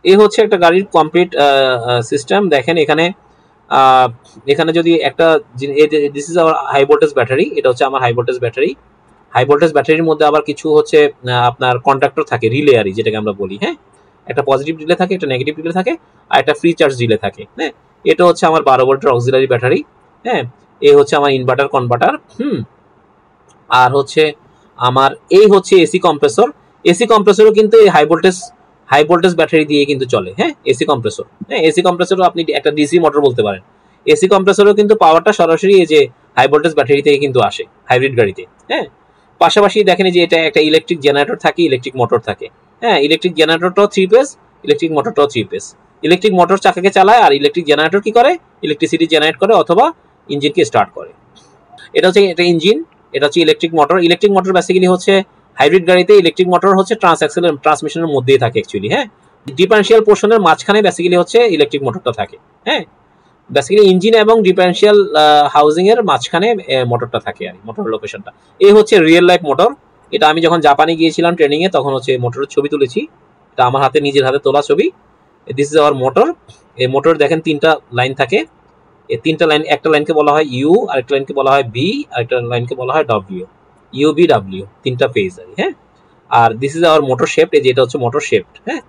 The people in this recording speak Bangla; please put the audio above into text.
এই হচ্ছে একটা গাড়ির কমপ্লিট সিস্টেম। দেখেন এখানে এখানে যদি একটা this is our high voltage battery, এটা হচ্ছে আমার high voltage battery. High voltage ব্যাটারির মধ্যে আবার কিছু হচ্ছে আপনার কন্ডাক্টর থাকে, রিলে আরি যেটাকে আমরা বলি। হ্যাঁ, একটা পজিটিভ রিলে থাকে, একটা নেগেটিভ রিলে থাকে, আর একটা ফ্রি চার্জ রিলে থাকে। হ্যাঁ, এটা হচ্ছে আমার 12 ভোল্টের অক্সিলারি ব্যাটারি। হ্যাঁ, এই হচ্ছে আমার ইনভার্টার কনভার্টার। আর হচ্ছে আমার এই হচ্ছে এসি কম্প্রেসর। এসি কম্প্রেসরও কিন্তু এই হাই ভোল্টেজ ব্যাটারি দিয়ে কিন্তু চলে। হ্যাঁ, এসি কম্প্রেসর। হ্যাঁ, এসি কম্প্রেসরও আপনি একটা ডিসি মোটর বলতে পারেন। এসি কম্প্রেসরও কিন্তু পাওয়ারটা সরাসরি এই যে হাই ভোল্টেজ ব্যাটারি থেকে কিন্তু আসে হাইব্রিড গাড়িতে। হ্যাঁ, পাশাপাশি দেখেন যে এটা একটা ইলেকট্রিক জেনারেটর থাকে, ইলেকট্রিক মোটর থাকে। হ্যাঁ, ইলেকট্রিক জেনারেটরটাও 3 পেজ, ইলেকট্রিক মোটরটাও 3 পেজ। ইলেকট্রিক মোটর চাকাকে চালায়, আর ইলেকট্রিক জেনারেটর কি করে, ইলেকট্রিসিটি জেনারেট করে অথবা ইঞ্জিনকে স্টার্ট করে। এটা হচ্ছে একটা ইঞ্জিন, এটা হচ্ছে electric motor. Electric motor basically হচ্ছে হাইব্রিড গাড়িতে ইলেকট্রিক মোটর হচ্ছে ট্রান্সমিশনের মধ্যেই থাকে অ্যাকচুয়ালি। হ্যাঁ, ডিফারেন্সিয়াল পোর্শনের মাঝখানে বেসিক্যালি হচ্ছে ইলেকট্রিক মোটরটা থাকে। হ্যাঁ, বেসিক্যালি ইঞ্জিন এবং ডিফারেন্সিয়াল হাউজিং এর মাঝখানে মোটরটা থাকে আর মোটর লোকেশনটা। এই হচ্ছে রিয়েল লাইফ মোটর। এটা আমি যখন জাপানে গিয়েছিলাম ট্রেনিং এ তখন হচ্ছে মোটরের ছবি তুলেছি। এটা আমার হাতে নিজের হাতে তোলা ছবি। This is our motor. এই মোটর দেখেন 3টা লাইন থাকে। এই 3টা লাইন, একটা লাইনকে বলা হয় ইউ, আরেকটা লাইনকে বলা হয় বি, আরেকটা লাইনকে বলা হয় ডব্লিউ। ইউ বি ডব্লিউ 3টা ফেজ আর। হ্যাঁ, আর this is our motor shaft. এই যে এটা হচ্ছে মোটর শেফট। হ্যাঁ,